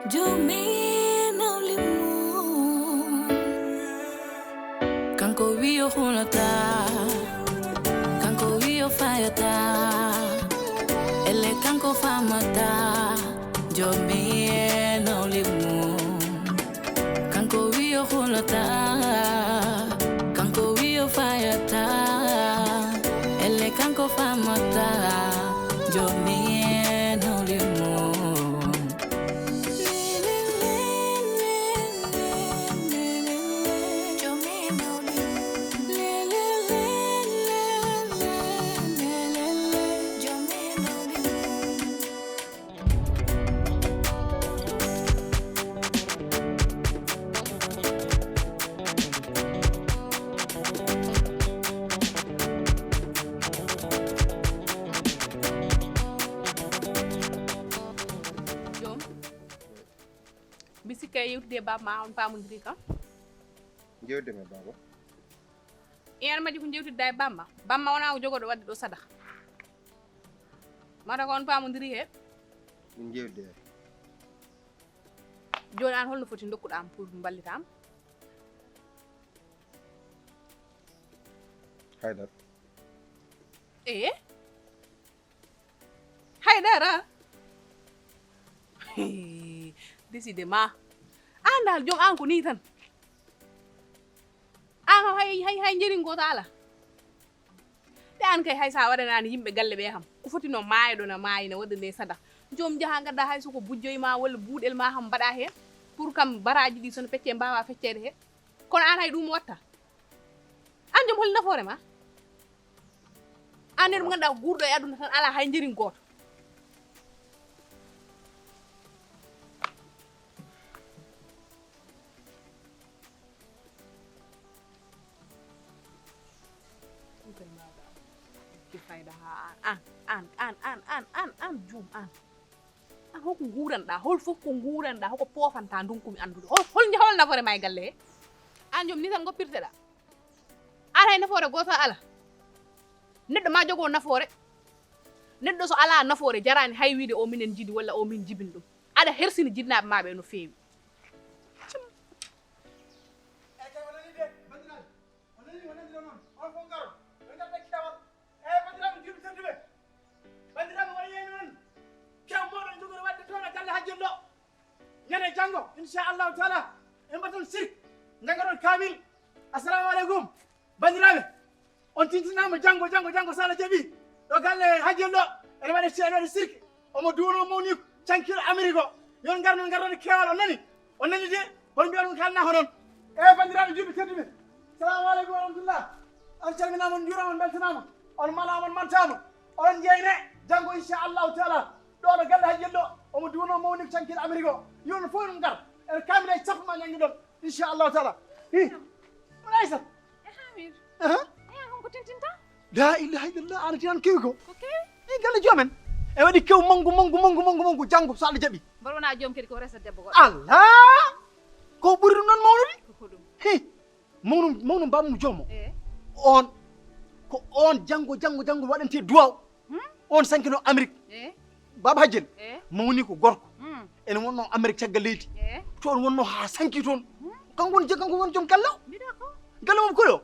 Jumi Nawligu Kanko wiyo hulata Kanko wiyo fayata Ele kanko famata Jumi Nawligu Kanko wiyo hulata Kanko wiyo fayata Ele kanko famata Jumi Nawligu bisika yewtude baba on pamodiri kam jewde me baba en maji ko jewtude e bamma bamma wona ko jogodo wadde do sadaka mata ko on pamodiri he min jewde joni an holno foti dokkudam pour ballitam haydar haydara décidément andal jom an ko ni tan an hay njeri ngota ala de an kay hay sa wadanani yimbe galle be ham ko foti no maayido na maayina wadde sadaka jom jaha gadda hay suko bujjoy ma walla buudel ma ham bada he pour kam baraji di son fecce mbawa feccede he kono an hay dum watta an jom hol nafoore ma an dum ganda gurdo e aduna tan ala hay njeri ngoto an jum an hoko nguranɗa hol fof ko nguranɗa hoko pofanta dunkumi andude hol nafoore ma e galle he an jom ni tan goppirteɗa an hay nafoore goto ala neɗɗo ma jogo nafoore neɗɗo so ala nafoore jarani hay wiide o minen jiɗi walla o min jibin ɗum aɗa hersini jinnaɓe maɓe no feewi ñane jango inchallahu taala en baton sirk jangaron kamil assalamu alaikum bandiraɓe on tintinama jango sala jaɓi ɗo galle hajjel ɗo ene waɗe ceeɗode sirk omo duwono mawni cankil amérique o yon garnon kewal on nani de hol mbiya ɗum kalna honon bandiraɓe juɓe tedduɓe salamu aleykum wa rahmatullah on calminama on juurama on beltanama on manama on mantama on jeyne jango inchallahu taala ɗo ɗo galle hajjel ɗo omo duwono mawni cankil amérique o yon fof ɗum gar ene kamile e sappo ma ñangi ɗon inchallahu taala on aysat hamir ko tintinta la ilaha illallah ana tinan kewi ko galle joomen e waɗi kew mangu jango so Allah jaɓi mbaɗona joom kadi ko resa debbo goɗɗo allah ko ɓuri ɗum noon mawnude mawnum bamum joomo on ko on jango waɗante duwaw on sankino amérique baba hajjel mawni ko gorko ene wonno amérique caggal leydi toon wonno ha sanki toon kanko woni joom galle o galle mom koyo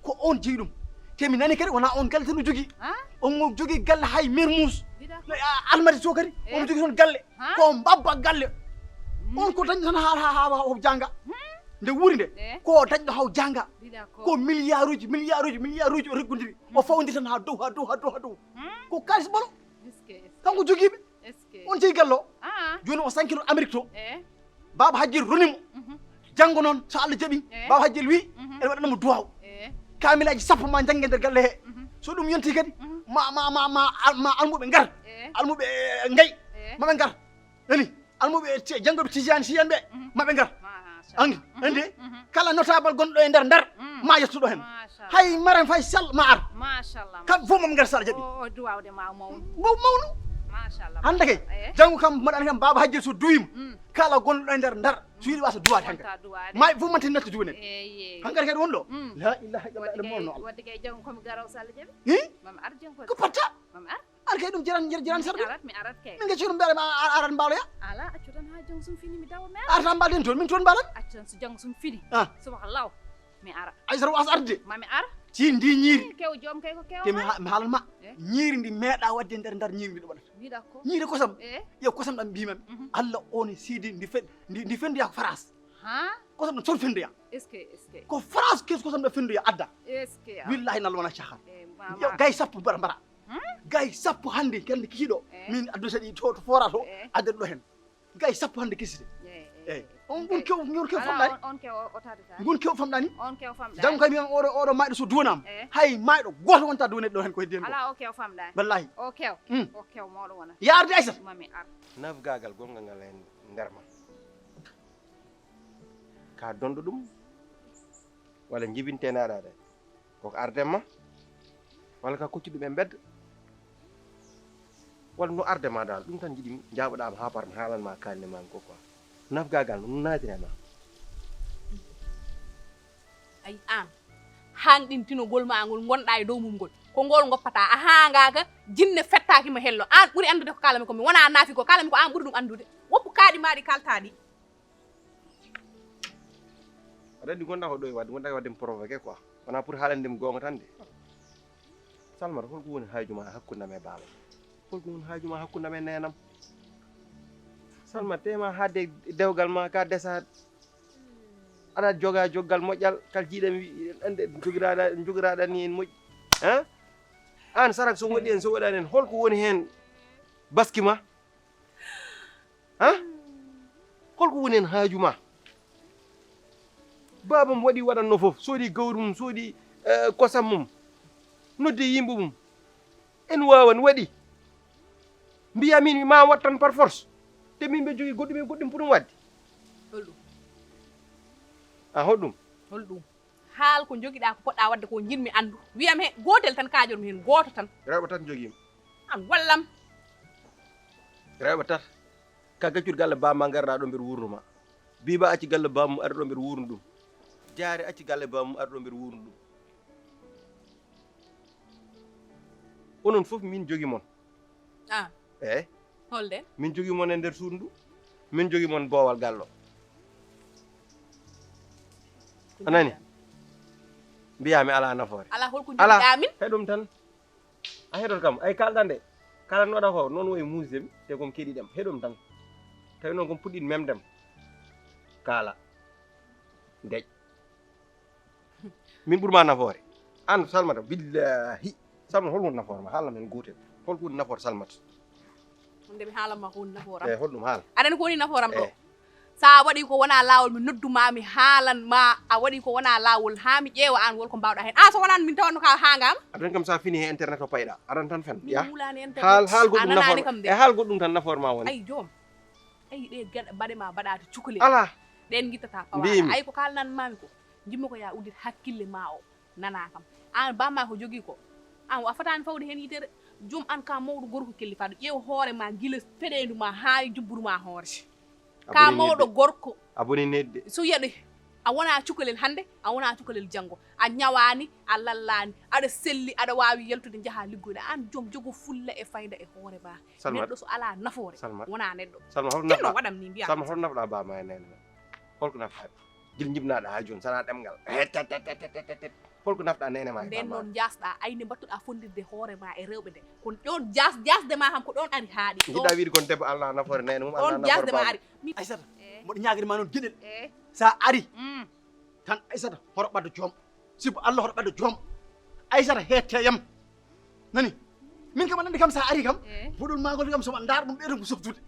ko on jeeyi ɗum te mi nani kadi wona on galle tan o jogui on jogui galle hay mermous almadi so kadi on jogui toon galle ko mbabba galle on ko dañi tan ha o janga nde wuuri nde ko dañɗo haw janga ko milliard uji o reggodiri o fawndi tan ha dow ko kalis ɓolo kanko jogiiɓe on jeeyi gallo joni o sankino amérique to baba hajjil ronimo janggo noon so Allah jaɓi baba hajjil wi ene waɗanamo duwaw kamilaji sappo ma jangge nder galle he so ɗum yonti kadi ma almuɓe ngar almuɓe ngay maɓe ngar nani almuɓe janggoɓe tijani siyan ɓe maɓe ngar andi kala notable gonɗo e nder ndar ma yettuɗo hen hay Marème Faye Sall ma ar machallah kamɓe fof maɓe ngar so Allah jaɓi o duwawde ma mawnu hande kay janggo kam mbaɗani kam baba hajjil so duwima kala gonɗo e nder ndar so yiiɗi wasa duwade hankkadi ma fof mantin natti duwanen hankkadi kadi wonɗo la ilaha illallah ɗum molno wadde kay janggo komi garaw so Allah jaɓi mami ar janggo ko patta mami ar ar kay ɗum jiran sarde mi arat kay min gacci ɗum mbiyaɗa arat mbaloya ala accu tan ha jang sum fini mi dawa mer arta mbaɗen toon min toon mbaɗat accan so jang sum fini Ah. subaka law mi ara aysata was arde mami ara ci ndi ñiiri kew jom kay ko kew te mi haalanma Eh. ñiiri ndi meeɗa wadde nder ñiiri ndi ɗo waɗata wiɗa ko ñiiri kosam yo kosam ɗam mbimami Mhm. allah on siidi ndi fendoya ko France ha kosam ɗam toon fendoya est ce que ko France kes kosam ɗam fendoya adda est ce que billahi nalla wona cahan mama yo gay sappo mbara gay sappo hannde kelde kiiɗo Eh. min addata ɗi to fora to Eh. addata ɗo hen gay sappo hannde kiside eyyi on gon kew famɗani on kew o tadata gon kew famɗani on kew famɗani jam kay miyan oɗo mayɗo so duwanama Eh. hay mayɗo goto wonta duwaneɗo ɗo hen koye den ala o kew famɗani wallahi o kew Mm. o kew mawɗo wona yarde aysata mami ara nafgagal gongal ngal hen nder ma ka donɗo ɗum walla jibintenaɗa ɗe koko ardema walla ka koccu ɗum e bedda walla no ardema dal ɗum tan jiɗi jaɓoɗama ha par mi haalanma kalne ma ko quoi nafgagal no natirema ay an hanɗintinogol ma ngol gonɗa e dow mum ngol ko ngol goppata a hangaka jinne fettakima hello an ɓuuri andude ko kalami komi wona naafi ko kalami ko an ɓuuri ɗum andude woppu kaaɗi maɗi kaltaɗi aɗa andi gonɗa ko ɗo e wadde gonɗa ko waddemi provoqué quoi wona pour haalandemi gonga tan de salmata holko woni haajuma hakkundam e baaba holko woni haajuma hakkundam e nenam salma tema hadde dewgal ma ka desa aɗa joga joggal moƴƴal kal jiiɗam ande jogiraɗa ni en moƴƴi han an sarak so waɗi en so waɗani en holko woni hen baski ma han holko woni hen haajuma babam waɗi waɗanno fof soodi gawri mum soodi kosam mum nodde yimɓe mum en wawan waɗi mbiya min ma wat tan par force te min ɓe jogui goɗɗum e goɗɗum pour ɗum wadde holɗum a hoɗɗum holɗum haal ko joguiɗa ko poɗɗa wadde ko jinmi andu wiyam he gotel tan kajormi hen goto tan rewɓe tati joguima an wallam rewɓe tata ka gaccude galle bamma garɗa ɗo mbeɗa wurnuma biba acci galle bamum ara ɗo mbeɗa wurnu ɗum jaari acci galle bamum ara ɗo mbeɗa wurnu ɗum onon fof min jogui mon an eyyi holde min jogui mon e nder suudu ndu min jogui mon boowal gallo anani mbiyami ala nafoore ala holko ala joguiɗamin heɗum tan a heɗot kam ay kalɗan de kalannoɗa ko noon woye musdemi te komi keeɗiɗem heɗum tan tawi noon komi puɗɗiɗ memdem kaala deƴ min ɓuurma nafoore an salmata billahi salmata holko woni nafoore ma haalna men gotel holko woni nafoore salmata nde mi haalanma ko woni naforam eyyi holɗum haala aɗani ko woni naforam ɗo Eh. sa waɗi ko wona lawol mi nodduma mi haalanma a waɗi ko wona lawol ha mi ƴeewa an wolko mbawɗa hen an so wonani min tawanno ka hangama aɗan kam sa fini he internet o payɗa aɗan tan fen ya min wulani en haal goɗɗum ananani nafoore kam de e haal goɗɗum tan nafoore ma woni ay joom ay ɗe gueɗe baɗema baɗade cukalel ala ɗen guittata Mbimi. pawaɗa ay ko kalnanmami ko jimmi ko ya uddit hakkille ma o nana kam an bamma ko jogui ko an a fatani fawde hen yitere joom an ka mawɗo gorko kellifaɗo ƴeew hoore ma guila feɗendu ma ha jubburuma hoore ka mawɗo gorko aboni nedde so yiyaɗo a wona cukalel hande a wona cukalel janggo a ñawani a lallani aɗa selli aɗa wawi yaltude jaaha liggoyɗa an joom jogo fulla e fayda e hoore ma Salmat. neɗɗo so ala nafoore Salmat. wona neɗɗo salma holko tinno nafɗa waɗam ni mbiya salma holko nafɗa bama e nene ma holko nafɗa jil jibnaɗa ha joni sana ɗemgal tet holko nafɗa nene ma e nden bama noon jasɗa ayne battuɗa fondirde hoore ma e rewɓe nde ko ɗon jasde ma kam ko ɗon ari haaɗi jiɗɗa wiide kon debbo allah nafoore nene mum allah ɗon nafoore jasde ma bama ari aysata mboɗo ñaguirima noon gueɗel e sa ari tan aysata hoto ɓaddo joom sibbo allah hoto ɓaddo joom aysata hetteyam nani min kam anandi kam sa ari kam Eh. boɗol magol kam somo dar ɗum ɓeyɗon ko softude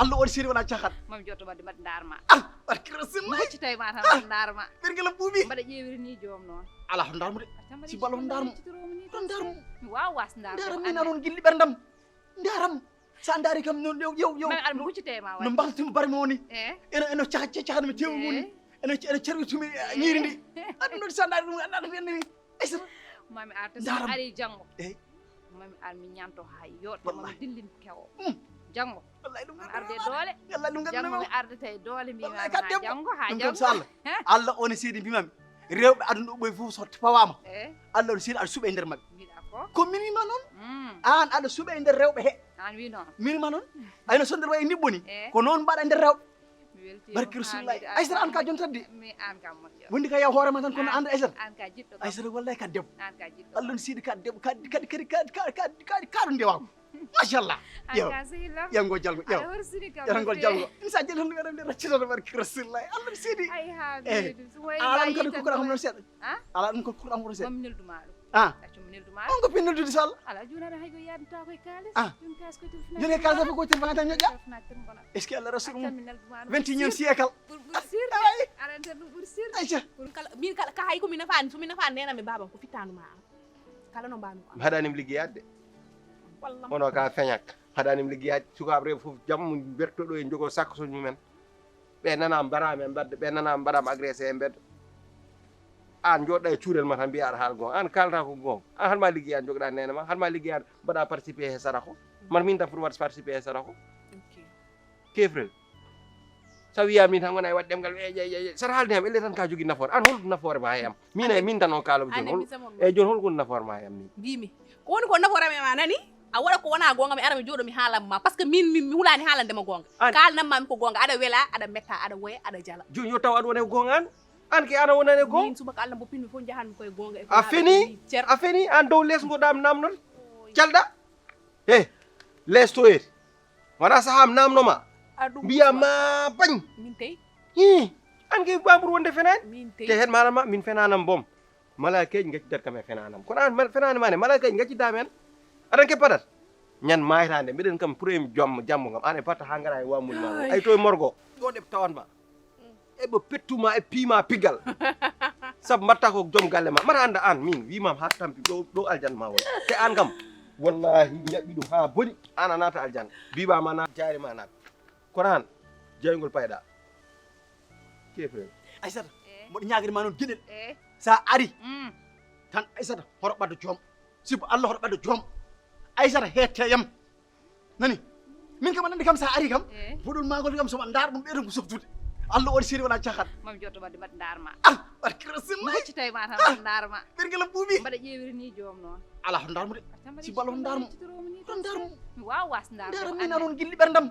allah waɗi séri wona cahat mami jotto wadde mbaɗa darma ah barke rasulullah hocci tawi ma tan darma ɓerguelam ɓuuɓi mbaɗa ƴewiri ni joom noon ala hoto darmu de sibbo allah hoto darmu hoto darmu mi wawa was darma daram mina noon guilɗi ɓerdam daram sa dari kam noon yow mami aɗa mi huccite ma no waɗi mbaltimi barmi woni e eno cahatmi tewu moni eno carwitumi ñiiri ndi aɗum ɗon sa dari ɗum aɗa fenni aysata mami arta Daram. so ari janggo eyyi mami ar mi ñanto ha yoɗɗo Wallahi. mami dillin kewo Mm. janggo wallahi ɗum mami arde doole wallahi ɗum janggo ganduɗa mi ardata e doole mbimami Wallahi ka ha debbo. janggo ha ɗum kam janggo so allah allah on e seedi mbimami rewɓe aduna ɗo ɓoye fof so pawama e allah on seedi aɗa suuɓe e nder mabɓe mbiɗa ko ko min wima noon an aɗa suuɓe e nder rewɓe he an wi noon min wima noon ayno so nder wayi niɓɓoni Eh. ko noon mbaɗa e nder rewɓe barke Rasulullah Aïssata an ka jon tadde mi an kam moƴƴo wondi ka yaw hoorema tan kono anda Aïssata an ka jiɗɗo Aïssata wallahi ka debbo an ka jiɗɗo Allah no siidi ka debbo kadi kaɗo ndewa machallah an ka sehillam yango jalgo aɗa horsini kam yarangol jalgo insa jeli hon waɗande raccitoɗo barke Rasulullah Allah no siidi ay ha Eh. bidu so way ala ɗum kadi kokkoɗa kam noon seeɗa ah ala ɗum kadi kokkoɗa kam noon seeɗa mami nelduma ɗum ah accu mi nelduma on ko pinneldude so Allah ala junaɗo haygo yadanta koye kalis Ah. joni kas koye joni kala safa gotel fanga tan ñoƴƴa tan bona est ce que Allah rasul accan mum mi nelduma ɗum 21e siècle ɓuuri sirde ay arante ɗum ɓuuri sirde Aïcha min kala ka hay komi nafani somi nafani nenami babam ko fittanuma am kala no mbami ko am haɗanim liggeyade wallam hono ka feñak haɗanim liggeyade sukaɓe reɓe foof jammu bertoɗo e jogo sakkosoñ mumen ɓe nanama mbarami e mbedda ɓe nanama mbaɗama agressé e mbedda an joɗɗa e cuurel ma tan mbiya aɗa haal gonga an kalata ko gonga an halma liggeyade jogoɗa nene ma halma liggeyade mbaɗa participé he sara ko man min tan pour waɗa participé he sara ko kefrel sa wiya min tan gona e waɗ ɗemgal sara haalde ham elle tan ka jogui nafoore an holko nafoore ma e am min tan o kalamo ane joni misamo eyyi joni holko woni nafoore ma e am min mbimi ko woni ko naforame ma nani a waɗa ko wona gonga mi ara mi jooɗo mi haalanma par ce que min mi hulani haalandema gonga An- kalnanmami ko gonga aɗa wela aɗa metta aɗa woya aɗa jala joni yo taw aɗa wona e gonga an ke ana wonani e gonga min subaka Allah mbo pinmi fof jahanmi koye gonga a fini cer a fini an dow less goɗam namnode calɗa he less toyete wona saham namnoma aɗum mbiyama bañ min tawi hi an ke bamour wonde fenani min te tawi hen manama min fenanam boom malakeji gaccidat kam e fenanam kono an fenani mane malakeji gaccidama hen aɗan ke padat ñan maytande mbiɗen kam pour jammo ngam an e patta ha gara e wammude ma ay to e morgo ɗo ɗe tawanma eɓe pettuma e piima piggal saabu mbatta ko joom galle ma mata anda an min wimam ha tampi ɗo aljanna ma woni te an kam wallahi jaɓɓi ɗum ha boni an a naata aljanna bibama naat jaari ma naat kono an jeygol payɗa kefrel Aïssata mboɗo ñaguirima noon gueɗel e sa ari tan Aïssata hoto ɓaddo joom sibbo Allah hoto ɓaddo joom Aïssata hetteyam nani min kam anandi kam sa ari kam e fuɗol magol kam soɓa dar ɗum ɓeyɗon ko softude Allah waɗi séri wona cahat mami jotto wadde mbaɗa darma ah barke Rasulullah hocci tawi ma tan mbaɗa darma ɓerguelam ɓuuɓi mbaɗa ƴewiri ni joom noon ala hoto darmude si ballo hoto darmo hoto darmo mi wawa was darmo daram min anon guilli ɓerdam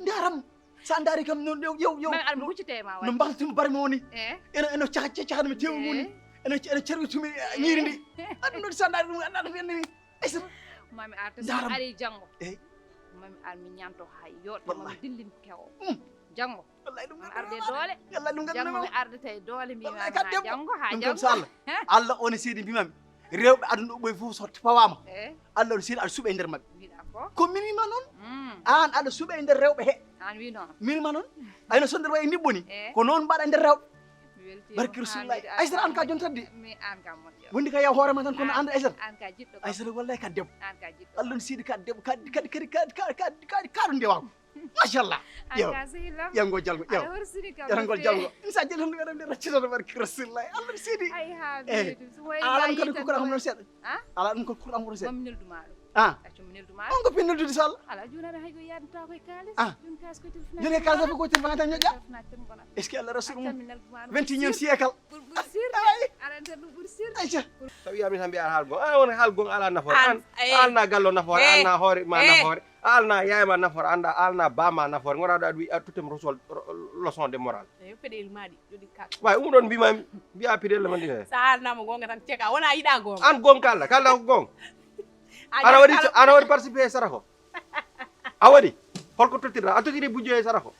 daram sa dari kam non yow mami aɗa mi huccitema no waɗi mbaxtumi bare mi woni e eno cahatmi tewol woni eno carwitumi ñiiri ndi aɗum ɗon sa dari ɗum andaɗa fiyande mi Aïssata mami arta so Daram. ari janggo eyyi mami ar mi ñanto hay yoɗɗo Wallahi. mami dillin kewo janggo wallahi ɗum mami arde doole wallahi ɗum janggo mi gandanama ardata e doole mbimami Wallahi ka ha debbo. janggo ha ɗum kam janggo so Allah Allah on e seedi mbimami rewɓe aduna ɗo ɓoye fof so fawama e Allah on seedi aɗa suuɓe e nder mabɓe mbiɗa ko ko min wima noon an aɗa suuɓe e nder rewɓe he an wi noon min wima noon ayno so nder wayi niɓɓoni e ko noon mbaɗa e nder rewɓe mi weltima barke Rasulullah Aïssata an ka jon tadde mi an kam moƴƴo wondi ka yaw hoorema tan kono anda Aïssata an ka jiɗɗo kam Aïssata wallahi ka debbo an ka jiɗɗo Allah no siidi ka debbo kadi kaɗo ndewako machallah an ƴew ka sehillam ƴewgo jalgo ƴew aɗa horsini kam ƴerangol no jalgo insa jeli hon waɗande raccitoɗo barke Rasulullah Allah no siidi ay ha Eh. bidu so way ala ɗum kadi kokkoɗa kam noon seeɗa ah ala ɗum kadi kokkoɗa kam noon seeɗa mami nelduma ɗum ah accu mi nelduma on ko pinneldude so Allah ala junaɗo haygo yadanta koye kalis Ah. joni kas koye joni kala safa gotel fanga tan ñoƴƴa tan bona est ce que Allah rasul accan mum mi nelduma ɗum 21e siècle ɓuuri sirde ay arante ɗum ɓuuri sirde Aïcha so wiyami tan mbiya haal gonga an wona haal gonga ala nafoore An- an eh. alna gallo nafoore Eh. alna hoore ma Eh. nafoore alna yayma nafoore anda alna bama nafoore goraɗo aɗa wi a tuttem rosol leçon de moral eyi peɗeli maɗi joɗi kak way ɗum ɗon mbimami mbiya pirelle ma ndine sa harnama gonga tan ceka wona yiɗa gonga an gon kalda ko gon ana waɗi participé e sara ko a waɗi holko tottirɗa a tottiri bujjo e sara ko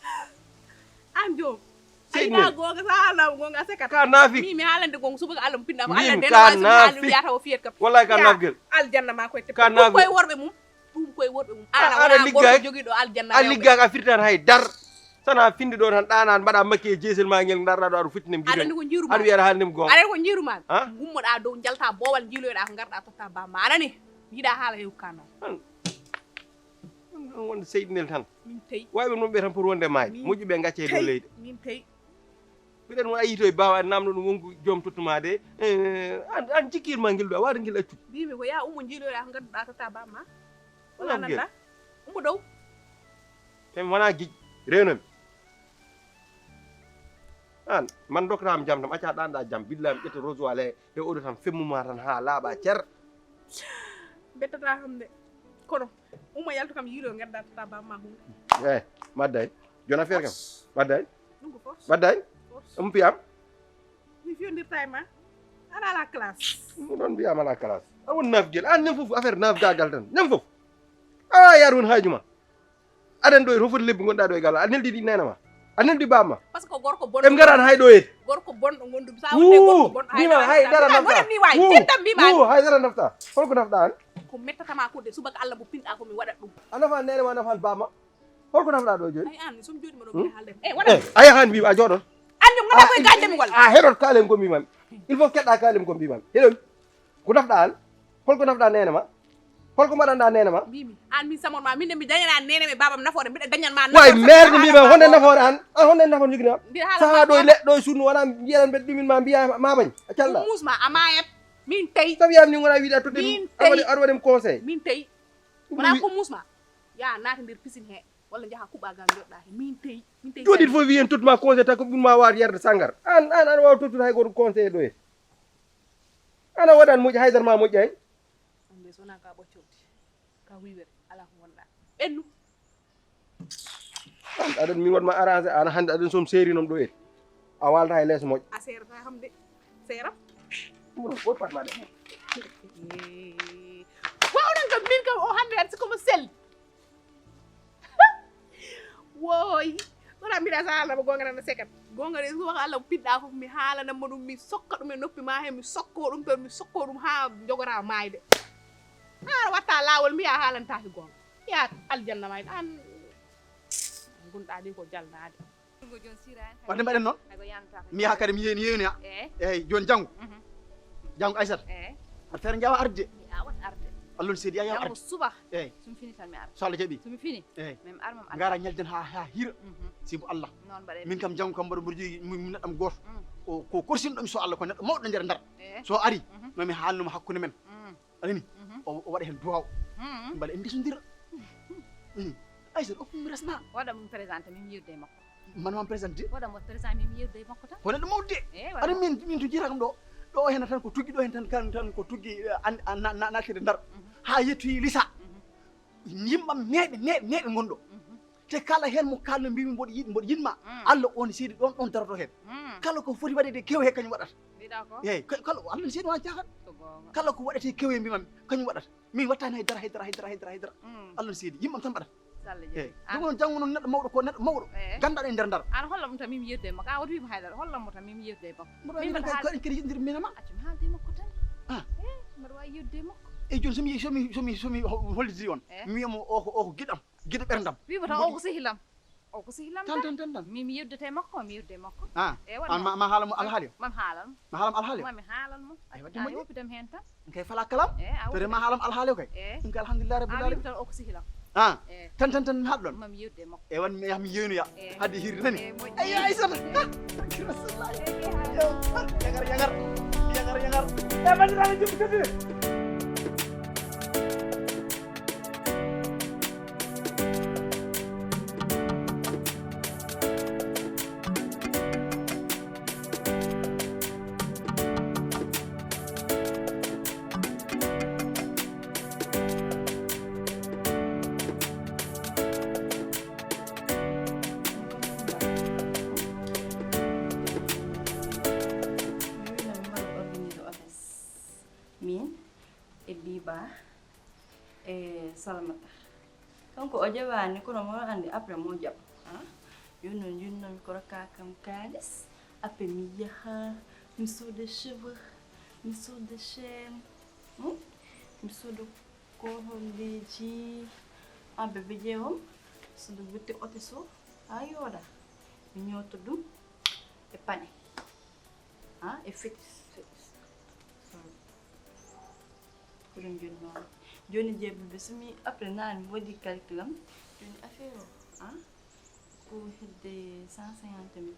an joom a Seydi yiɗa men. gonga sa harnama gonga a sekat ka naafik mi haalande gonga subaka Allah mo pinɗa ko Min Allah ka ndenowasi haali naafik. wiyata o fiyat kam wallahi ka nafguel aljanna ma koye Ka ɗum naafik. koye worɓe mum ɗum koye worɓe mum Aɗa ana wona liggaki. gorko joguiɗo aljanna a rewɓe. liggaki a firtani hay dar sana finde ɗo tan ɗanan mbaɗa makki e jeesel ma ngel darɗa ɗo aɗa futtinem aɗa andi jiɗon ko jiiruma aɗa wiyata haalndim gonga aɗa ko jiiruma Ah? gummoɗa dow jalta boowal jiiloyoɗa ko garɗa totta bamma anani yiɗa haala hewkano wonde seydinel tan min tawi wayɓe noon ɓe tan pour wonde maayi Min moƴƴuɓe gacce e dow leydi min tawi mbiɗen won a yii to e bawa namdo ɗum wonko joom tottuma de an jikkirma ngel ɗo a waɗa ngel accu mbimi ko ya ummo jiiloyoɗa ko garɗa totta bamma Wala wona guel. nanda ummo dow temi wona guiƴ rewnomi an man dokkatama jaam tam acca ɗanɗa jaam billami ƴetta rosoir e oɗo tan femmuma tan ha laaɓa cer bettata hamde kono ummo yaltu kam yiiloyo garɗa totta bamma hunde madday joni affaire kam madday Dungu force. Badday um piyam Mi fiondir time ana la classe. mu don piyam ala classe awon neuf gel an nem fofu affaire neuf gagal tan nem fofu ah yar won hajuma adan doy rofot lebbi gonda doy gala anel di nenama anel di bamma Parce que gorko bon. em garan hay doyet Gorko bon do gondum sa wonde gorko bon. Bima hay dara nafta Ni way tintam bima. hay dara nafta holko nafta an Ko mettatama ko de subaka Allah bu pinda ko mi wadat dum. anafa nenema nafal bamma holko nafta do joni Ay an sum jodi mo do bi halde. Wadat. ay han bi a jodon An ñum ngada koy gaande mi wala. herot kalem ko mbimam il faut kedda kalem ko mbimam hedon ko nafta an holko nafta nenema holko madanda nenema Bimi an mi samon ma min mi dañana nene me babam nafore mi dañan ma. way merde mbima honde nafore an honde nafore jigina sa do le do sunu wana yelan be dimin ma biya ma bañ acalla Musma amayep min tay sabi am ni ngona wiida to Min dem tey. arwadem conseil min tay wala ko musma ya naati ndir piscine he walla jaha kubagal jodda he min tay jodit fo wiyen tutma conseil ta ko ma waat yerde sangar an waw tutut hay goto conseil do e ana wadan moƴƴi haydar ma moƴƴi ay ande sona ka boccoti ka wiwere ala ko wonda bennu aɗen min waɗma arrangé an hande aɗen som séri nom ɗo et a walta hay less moƴƴo a serata hamde seram ɓot patma de wa onon kam min kam o hande ar sikomo sel woy wona mbiɗa sa Allah mo gonga nana sekat gonga de so Allah pidda fof mi haalana mo ɗum mi sokka ɗum e noppi ma he mi sokko ɗum to mi sokko ɗum ha jogora mayde ha watta lawol mi ya haalantaki gonga ya aljanna mayde an gonɗa ɗi ko jalnade wadde mbaɗen noon mi yaha kadi mi yeeni ha eyyi joni janggo janggo Aissata aɗa feere jawa arde Allah seedi ya arde suba eyyi sumi fini tan mi ara so Allah jaɓi sumi fini eyyi mem armam gara ñalden ha hira sibo Allah non baɗe min kam janggo kam mbaɗo mboɗo jogi mi neɗɗam goto ko korsinɗomi so Allah ko neɗɗo mawɗo nder ndar so ari mami haalnuma hakkude men anani o waɗa hen duwaw mbaɗa en ndesodira Aissata o mi resna waɗa mum présenté min yirde makko manma présenté waɗa mo présenté min yirde makko tan ko neɗɗo mawde aɗa min to jiita kam ɗo hen tan ko tuggi ɗo hen tan ko tuggi nattede ndar ha yettoyi lisa yimɓam neeɓe gonɗo te kala hen mo kalno mbimi mboɗo yinma Allah on seedi ɗon darato hen kala ko foti waɗede kew he kañum waɗata eyyi kala Allah seedi wona jahat kala ko waɗete kew he mbimami kañum waɗata min wattani haydara Allah seedi yimɓam tan mbaɗata eyyi ɗum noon janggo noon neɗɗo mawɗo ko neɗɗo mawɗo gandaɗo e nder ndar an hollam tan mimi yirde makko a woti wima haydara hollam mo tan mimi yirde makko min kadi yiɗidir minama accumi haalde makko tan mbaɗa wawi yirde makko eyyi joni somi hollidiri on mi wiyamo o ko giɗam guiɗo ɓerdam wima tan o ko sehilam tan mimi yirdete makko mi yirde makko ma haalamo alhaali o mami haalan ma haalamo alhaali o mami haalan mo ay wadde a moƴƴi woppidam hen tan kay fala kalam to ma haalam alhaali o kay ɗum kay alhamdulillah rabbil a alamin wima tan o ko sehilam tan mi haaɗo ɗon mami yirde makko e wan mi yaha mi yeenoya hadde hirde nani moƴƴi ayi Aissata yagar e bandiraɓe jommi teddude min e biba e salamata donc o jaɓani kono moɗo andi après mo jaɓ jonnon jinnomi Korka kam kalis après mi yaha mi sooda cheveux mi sooda chaine mi sooda koholleji an bébé ƴeewam sooda witte oteso ha yooɗa mi ñoota ɗum e pané e fétis ko ɗum joni noon joni jeeɓuɓe somi après nani mi waɗi calcul am joni affaire o ko hedde 150 000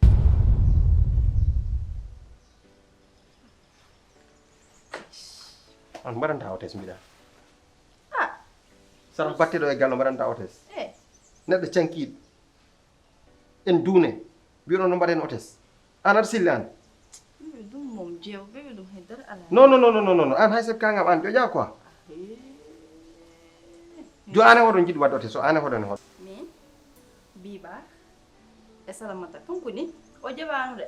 on mbaɗanta otes mbiɗa sara batteɗo e gallo mbaɗanta otes neɗɗo cankiɗo en duune mbiɗon no mbaɗen otes an aɗa silli an ɗum mom jeew ɓeɓe ɗum heddere ala non an hay sef kangam an ƴoƴa quoi jo ane hoɗon jiɗi wadde otes so ane hoɗone hoɗo min biba e salamata kanko ni o jaɓano de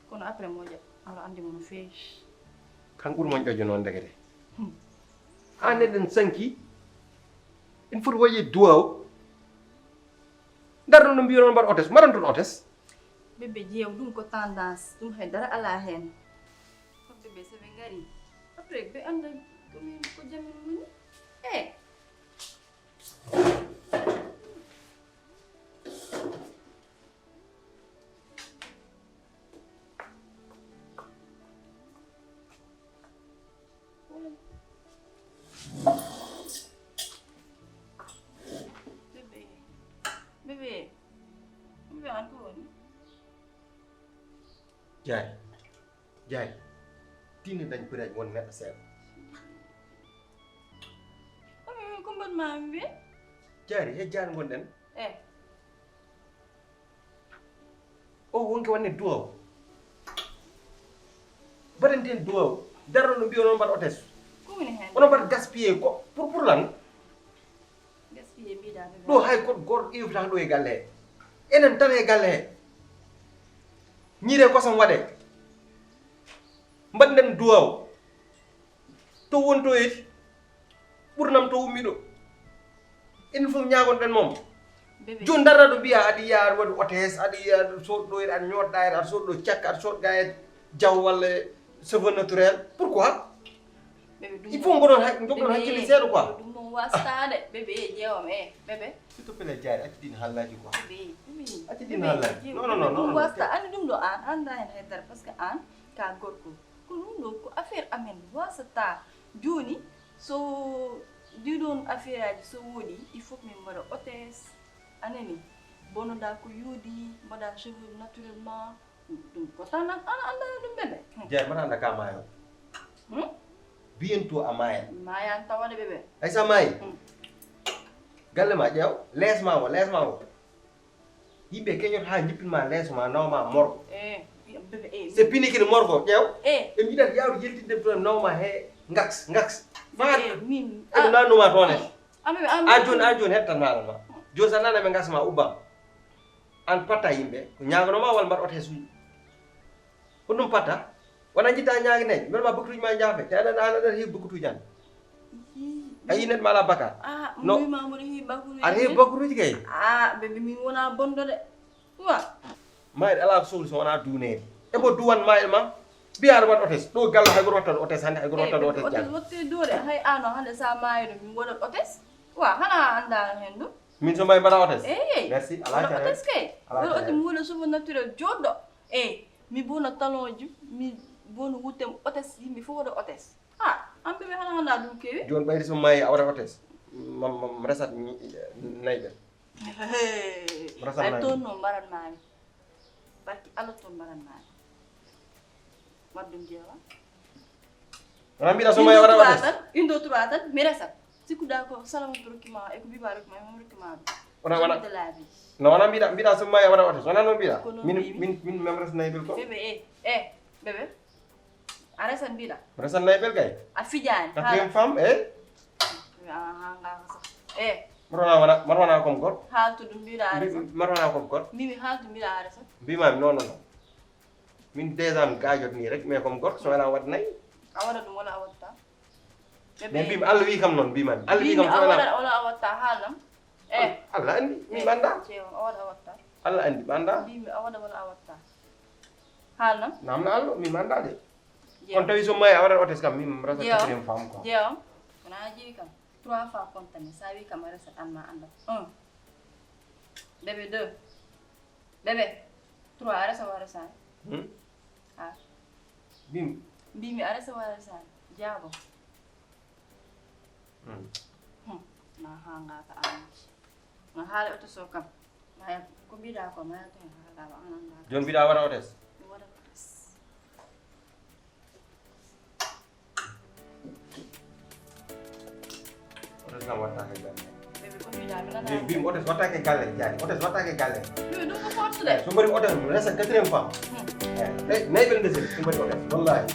kono après mo jaɓ Allah andi mo no feewi kan ɓuri mon ƴoƴo noon degede an eɗen sanki en foti wayi duwaw darno no mbiyono mbaɗa otes mbaɗantoɗo otes bébé jeew ɗum ko tendance ɗum hay dara ala hen ko bébé soɓe ngari après ɓe anda komin ko jamin woni bébé an ko woni jaay tini dañ piraaj won neɗɗo seeɗa ko mbaɗmami ɓe jaari hejjani gonɗen o wonke wanne duwaw mbaɗanten duwaw darno no mbiyo noon mbaɗa otes ko woni hen ono mbaɗa gaspillé ko pour lan gaspillé mbiɗa bébé ɗo hay goto goto iwtata ɗo e galle he enen tan e galle he ñiire kosam waɗe mbaɗden duwaw to wonto yeti ɓurnam to wummi ɗo enen fof ñagonɗen moom joni darra ɗo mbiya aɗa yiya aɗa waɗi otes aɗa yiya aɗa soɗɗo aɗa ñoɗɗa aɗa soɗɗo cakka aɗa soɗɗa e jaw walla cheveux naturel pourquoi il faut goɗon hakkille seeɗa quoi ɗum ɗum wastade bébé ƴeewam bébé s'il te plaît jaari accidine hallaji quoi bébé accidine hallaji non ɗum wasta andi ɗum ɗo an anda hen haydara par ce que an ka gorko ko ɗum ɗo ko affaire amen wasata joni so ɗiɗon affaire aji so woɗi il faut que min mbaɗa otes anani bonoɗa ko yoodi mbaɗa cheveux naturellement ɗum ko tan an anda ɗum bébé jaari mbaɗa anda ka maayo bientôt a maaya mayan tawane bébé hay sa maayi galle ma ƴeew leesma o yimɓe keñoto ha jippinma leeso ma nawma morgo bébé c'est pini kene morgo ƴeew e ɓe mbiɗata yawde yeltinde to nawma he ngaks min eɓe nannuma toon e bébé an joni hettan maɗan ma joni sa nana ɓe gasma ubbam an patta yimɓe ko ñaganoma walla mbaɗa ote suuji ko ɗum patta wona jitta ñaguineje mbeɗa ma bakatuji ma jaafe te aɗa heewi bakatuji an a yi neɗɗo ma ala bakar no mimoɗo heewi bakatuji aɗa heewi bakatuji kay bébé min wona bonɗo de wa mayɗe ala solution wona duunede ebo duwan mayɗe ma mbiya aɗa waɗa otes ɗo galla hay goto wattaɗo otes hannde hay goto wattaɗo otes jang watte dore hay ano hande sa mayiɗo min waɗat otes wa hana andano hen ɗum min so mbawi mbaɗa otes merci ala waɗa otes kay waɗa otes mi waɗa cheveux naturel joɗɗo mi bona talon ji mi bona wuttem otes yimɓe fof waɗa otes an bébé hana handa ɗum kewi joni ɓayde so mayi a waɗa otes m resat nayyi ɓen ay toon noon mbaɗatmami barki Allah toon mbaɗatmami waɗɗum jeewa wona mbiɗa so mayi a waɗa otes une deux trois tan mi resat sikkuɗa ko salamatu rokkima e ko biba rokkima e mom rokkima ɗum wona de la vie no wona mbiɗa so mayi a waɗa otes wona noon mbiɗa min mem res nayyi ɓel ko bébé bébé a resat mbiɗa resat nayyi ɓel kay a fijani quatrième femme hangaka sax mbaɗa wona comme goto haaltu ɗum mbiɗa a resat mbaɗa wona comme goto mbimi haaltu mbiɗa a resat mbimami non min déjà mi gajot ni rek mais comme goto so wona waɗa nayyi a waɗa ɗum wala a watta mais mbimi Allah wi kam noon mbimami Allah wi kam a waɗa wala a watta haalnam Allah andi min ɓanda a waɗa a watta Allah andi ɓanda mbimi a waɗa wala a watta haalnam namno Allah min ɓanda de on tawi so mayi a waɗat otes kam min resa quatrième femme quoi jeewam wona jeewi kam 3 fois contane sa wi kam a resat an ma andam 1 bébé 2 bébé 3 a resa wa resani mbimi a resa wa resani jaabo na hangaka anji no haala otos o kam maya ko mbiɗa ko mayata hen haalawa ananda joni mbiɗa waɗa otes mi waɗat otes otes kam wattake galle bébé ko mbiɗa mi nana mbimi otes wattake galle jaani otes wattake galle bébé ɗum ko fortude so mbaɗi otes resa quatrième femme nayyi ɓel ndesel so mbaɗi otes wallahi